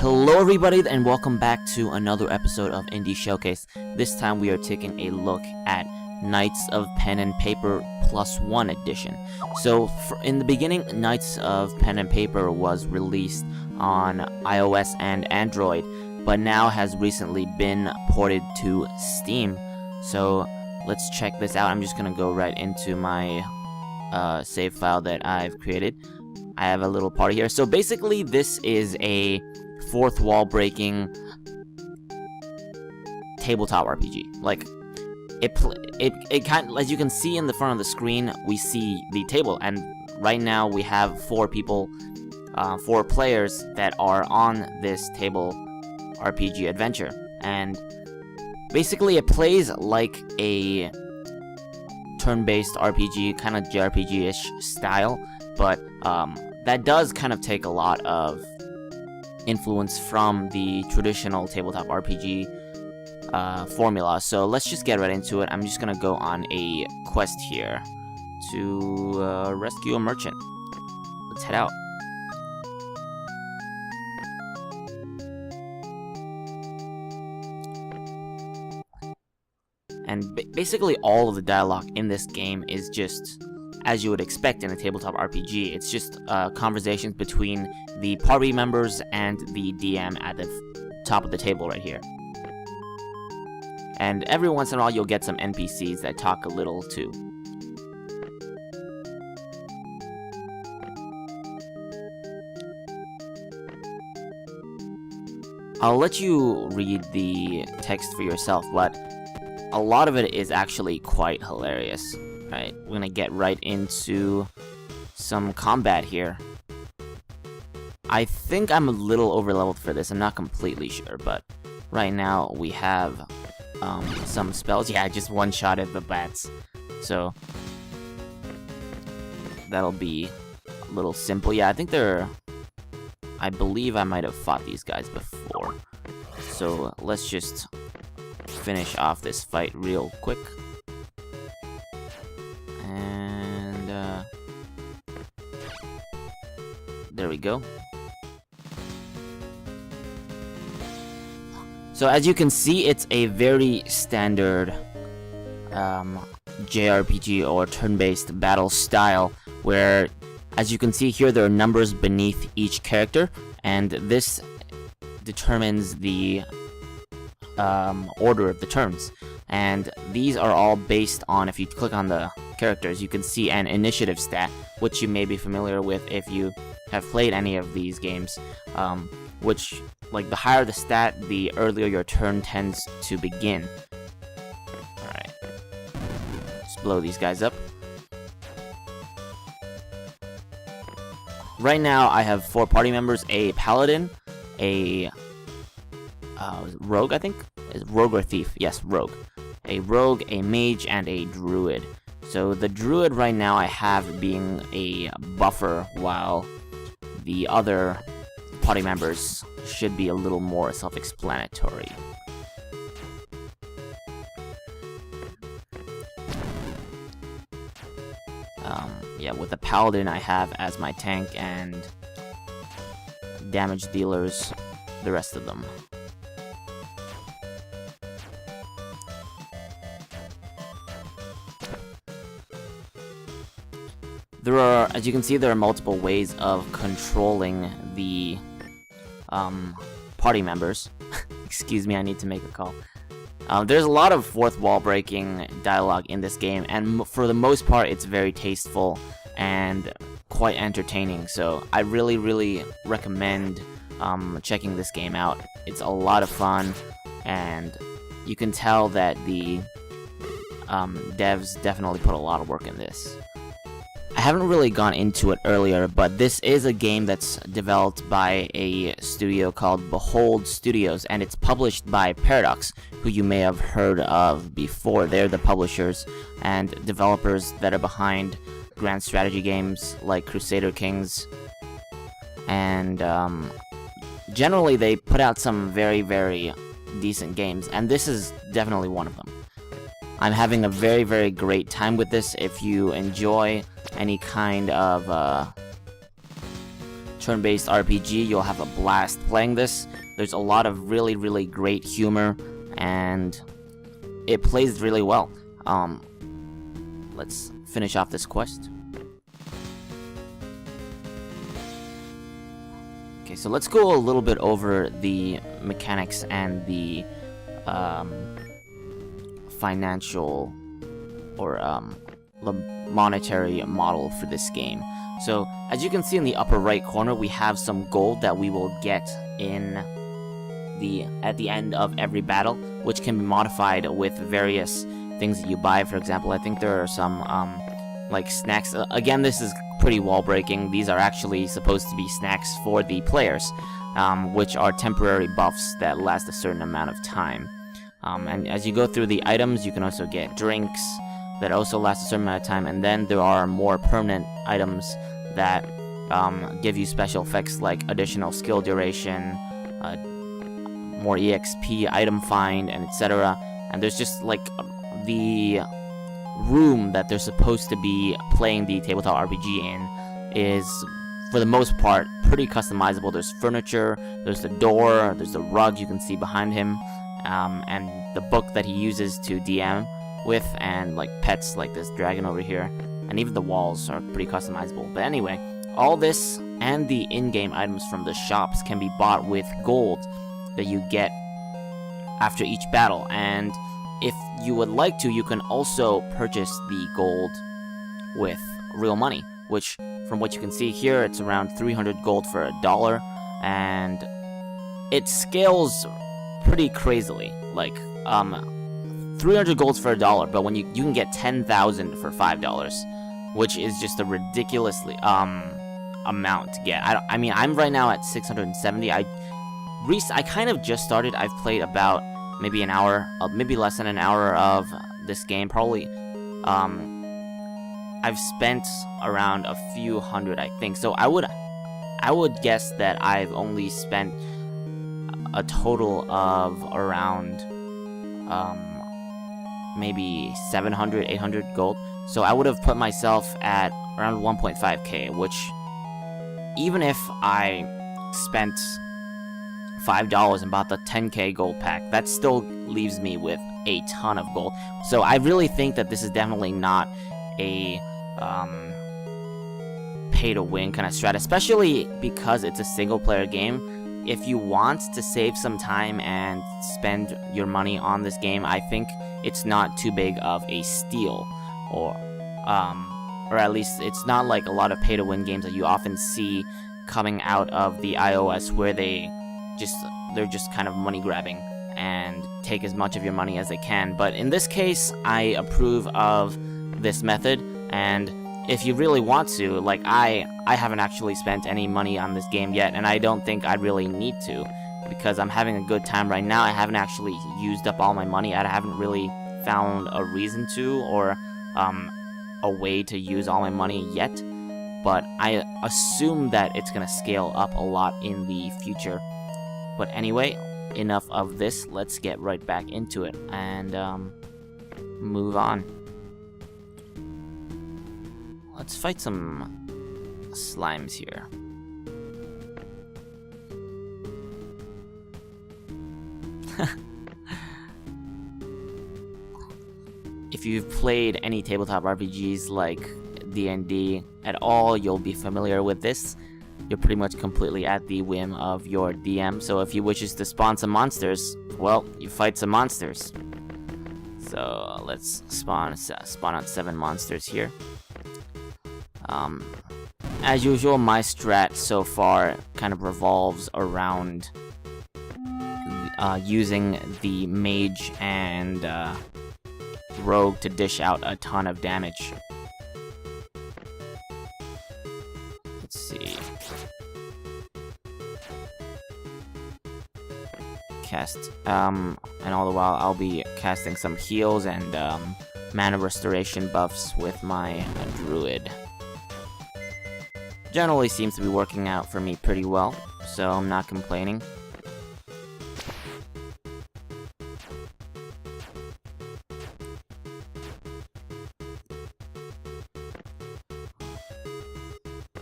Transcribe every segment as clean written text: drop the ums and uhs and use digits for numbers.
Hello everybody and welcome back to another episode of Indie Showcase. This time we are taking a look at Knights of Pen and Paper +1 edition. So in the beginning, Knights of Pen and Paper was released on iOS and Android, but now has recently been ported to Steam. So let's check this out. I'm just gonna go right into my save file that I've created. I have a little party here. So basically this is a fourth wall breaking tabletop RPG. Like it kind of, as you can see in the front of the screen, we see the table, and right now we have four players that are on this table RPG adventure, and basically it plays like a turn-based RPG, kind of JRPG-ish style, but that does kind of take a lot of influence from the traditional tabletop RPG formula. So let's just get right into it. I'm just gonna go on a quest here to rescue a merchant. Let's head out. And basically all of the dialogue in this game is just as you would expect in a tabletop RPG. It's just conversations between the party members and the DM at the top of the table right here. And every once in a while you'll get some NPCs that talk a little too. I'll let you read the text for yourself, but a lot of it is actually quite hilarious. Alright, we're gonna get right into some combat here. I think I'm a little overleveled for this, I'm not completely sure, but right now we have some spells. Yeah, I just one-shotted the bats, so that'll be a little simple. Yeah, I believe I might have fought these guys before, so let's just finish off this fight real quick. There we go. So as you can see, it's a very standard JRPG or turn-based battle style, where, as you can see here, there are numbers beneath each character, and this determines the order of the turns. And these are all based on, if you click on the characters, you can see an initiative stat, which you may be familiar with if you have played any of these games, which, like, the higher the stat, the earlier your turn tends to begin. Alright. Just blow these guys up. Right now, I have 4 party members: a paladin, a rogue, I think? Rogue or thief? Yes, rogue. A rogue, a mage, and a druid. So the druid right now I have being a buffer, while the other party members should be a little more self-explanatory. Yeah, with the paladin I have as my tank, and damage dealers, the rest of them. There are, as you can see, there are multiple ways of controlling the party members. Excuse me, I need to make a call. There's a lot of fourth wall breaking dialogue in this game, and for the most part it's very tasteful and quite entertaining, so I really recommend checking this game out. It's a lot of fun, and you can tell that the devs definitely put a lot of work in this. I haven't really gone into it earlier, but this is a game that's developed by a studio called Behold Studios, and it's published by Paradox, who you may have heard of before. They're the publishers and developers that are behind grand strategy games like Crusader Kings, and generally they put out some very decent games, and this is definitely one of them. I'm having a very great time with this. If you enjoy any kind of turn-based RPG. You'll have a blast playing this. There's a lot of really, really great humor, and it plays really well. Let's finish off this quest. Okay, so let's go a little bit over the mechanics and the financial or the monetary model for this game. So as you can see in the upper right corner, we have some gold that we will get at the end of every battle, which can be modified with various things that you buy. For example, I think there are some like snacks. Again, this is pretty wall breaking. These are actually supposed to be snacks for the players, which are temporary buffs that last a certain amount of time. And as you go through the items, you can also get drinks that also last a certain amount of time, and then there are more permanent items that give you special effects like additional skill duration, more EXP, item find, and etc. And there's just like the room that they're supposed to be playing the tabletop RPG in is, for the most part, pretty customizable. There's furniture, there's the door, there's the rug you can see behind him, and the book that he uses to DM with, and like pets like this dragon over here, and even the walls are pretty customizable. But anyway, all this and the in-game items from the shops can be bought with gold that you get after each battle, and if you would like to, you can also purchase the gold with real money, which from what you can see here, it's around 300 gold for $1, and it scales pretty crazily, like 300 golds for $1, but when you can get 10,000 for $5, which is just a ridiculously amount to get. I mean, I'm right now at 670. I kind of just started. I've played about maybe an hour, maybe less than an hour of this game. Probably, I've spent around a few hundred, I think. So I would guess that I've only spent a total of around maybe 700, 800 gold. So I would have put myself at around 1.5k, which even if I spent $5 and bought the 10k gold pack, that still leaves me with a ton of gold. So I really think that this is definitely not a pay to win kind of strat, especially because it's a single player game. If you want to save some time and spend your money on this game, I think it's not too big of a steal, or at least it's not like a lot of pay to win games that you often see coming out of the iOS, where they're just kind of money grabbing and take as much of your money as they can. But in this case, I approve of this method, and if you really want to, like I haven't actually spent any money on this game yet, and I don't think I really need to, because I'm having a good time right now. I haven't actually used up all my money. I haven't really found a reason to, or a way to use all my money yet, but I assume that it's gonna scale up a lot in the future. But anyway, enough of this. Let's get right back into it and move on. Let's fight some slimes here. If you've played any tabletop RPGs like D&D at all, you'll be familiar with this. You're pretty much completely at the whim of your DM, so if he wishes to spawn some monsters, well, you fight some monsters. So let's spawn on 7 monsters here. As usual, my strat so far kind of revolves around using the mage and rogue to dish out a ton of damage. Let's see. Cast, and all the while I'll be casting some heals and mana restoration buffs with my druid. Generally seems to be working out for me pretty well, so I'm not complaining.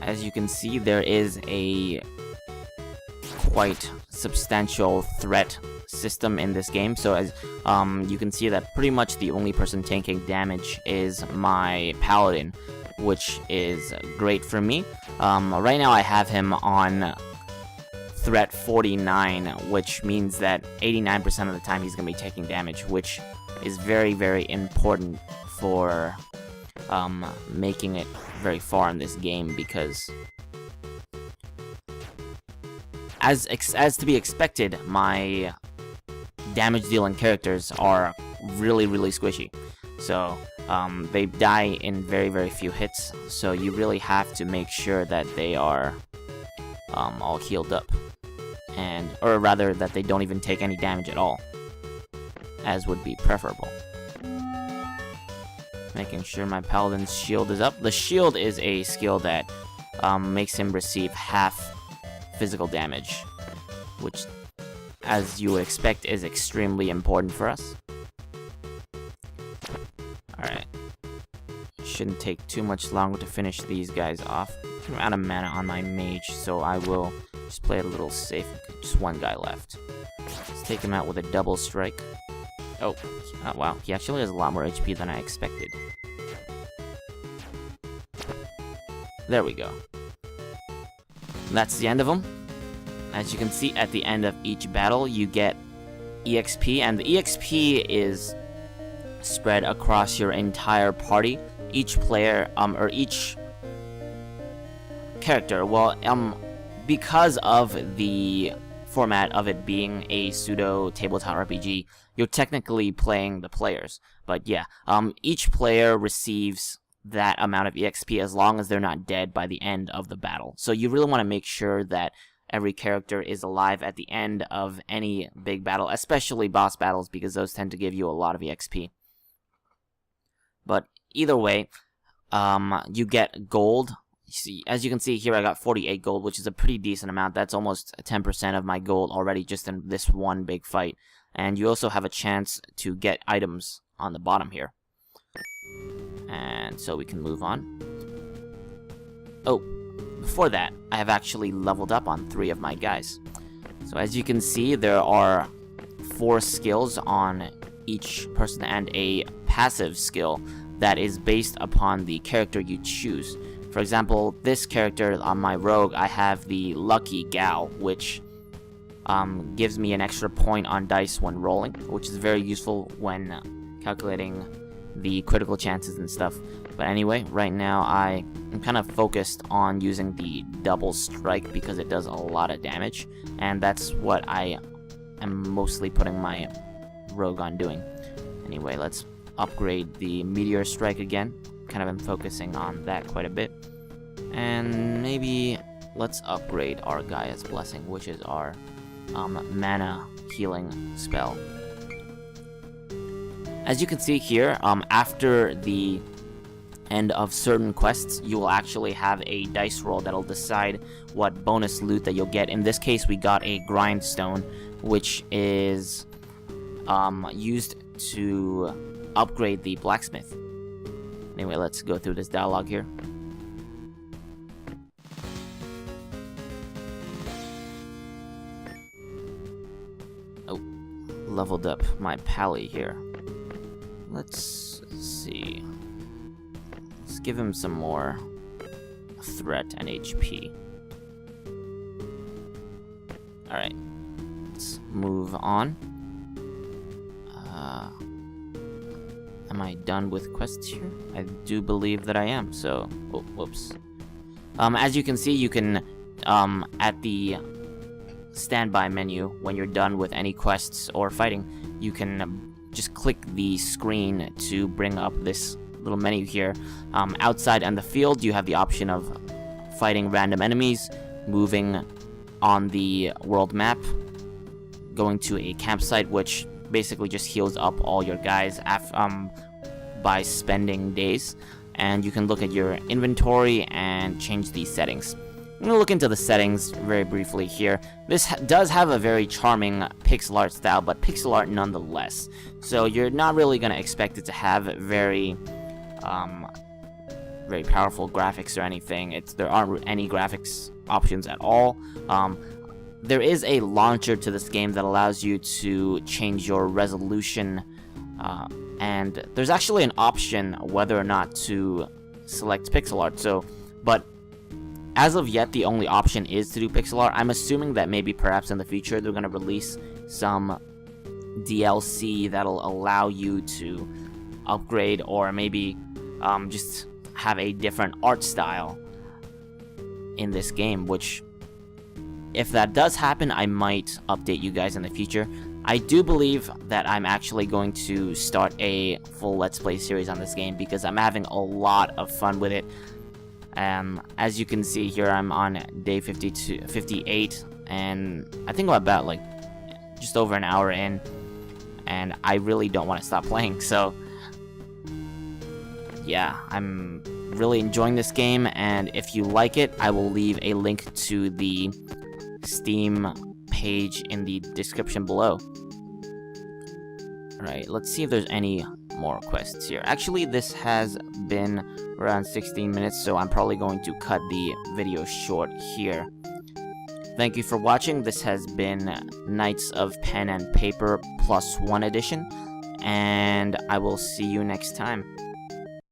As you can see, there is a quite substantial threat system in this game. So as you can see that pretty much the only person taking damage is my paladin, which is great for me. Right now I have him on threat 49, which means that 89% of the time he's going to be taking damage, which is very, very important for making it very far in this game, because as to be expected, my damage dealing characters are really, really squishy. So they die in very, very few hits, so you really have to make sure that they are all healed up, or rather that they don't even take any damage at all, as would be preferable. Making sure my paladin's shield is up. The shield is a skill that makes him receive half physical damage, which, as you would expect, is extremely important for us. Alright. Shouldn't take too much longer to finish these guys off. I'm out of mana on my mage, so I will just play it a little safe. Just one guy left. Let's take him out with a double strike. Oh, wow. He actually has a lot more HP than I expected. There we go. That's the end of him. As you can see, at the end of each battle, you get EXP, and the EXP is spread across your entire party. Each player, or each character, well, because of the format of it being a pseudo tabletop RPG, you're technically playing the players. But yeah, each player receives that amount of EXP as long as they're not dead by the end of the battle. So you really want to make sure that every character is alive at the end of any big battle, especially boss battles, because those tend to give you a lot of EXP. But either way, you get gold. See, as you can see here, I got 48 gold, which is a pretty decent amount. That's almost 10% of my gold already just in this one big fight. And you also have a chance to get items on the bottom here. And so we can move on. Oh, before that, I have actually leveled up on 3 of my guys. So as you can see, there are 4 skills on each person and a passive skill that is based upon the character you choose. For example, this character on my rogue, I have the Lucky Gal, which gives me an extra point on dice when rolling, which is very useful when calculating the critical chances and stuff. But anyway, right now I'm kind of focused on using the double strike because it does a lot of damage, and that's what I am mostly putting my rogue on doing. Anyway, let's upgrade the meteor strike again. Kind of been focusing on that quite a bit. And maybe let's upgrade our Gaia's Blessing, which is our mana healing spell. As you can see here, after the end of certain quests, you will actually have a dice roll that'll decide what bonus loot that you'll get. In this case, we got a grindstone, which is used to upgrade the blacksmith. Anyway, let's go through this dialogue here. Oh, leveled up my pally here. Let's see. Let's give him some more threat and HP. Alright, let's move on. Am I done with quests here? I do believe that I am, so... Oh, whoops. As you can see, you can, at the standby menu, when you're done with any quests or fighting, you can just click the screen to bring up this little menu here. Outside on the field, you have the option of fighting random enemies, moving on the world map, going to a campsite, which basically just heals up all your guys by spending days, and you can look at your inventory and change the settings. I'm going to look into the settings very briefly here. This does have a very charming pixel art style, but pixel art nonetheless. So you're not really going to expect it to have very very powerful graphics or anything. There aren't any graphics options at all. There is a launcher to this game that allows you to change your resolution, and there's actually an option whether or not to select pixel art. But as of yet, the only option is to do pixel art. I'm assuming that maybe perhaps in the future they're going to release some DLC that'll allow you to upgrade, or maybe just have a different art style in this game, which, if that does happen, I might update you guys in the future. I do believe that I'm actually going to start a full Let's Play series on this game because I'm having a lot of fun with it. As you can see here, I'm on day 58, and I think I'm about like just over an hour in, and I really don't want to stop playing. So yeah, I'm really enjoying this game, and if you like it, I will leave a link to the Steam page in the description below. Alright, let's see if there's any more quests here. Actually, this has been around 16 minutes, so I'm probably going to cut the video short here. Thank you for watching. This has been Knights of Pen and Paper +1 edition, and I will see you next time.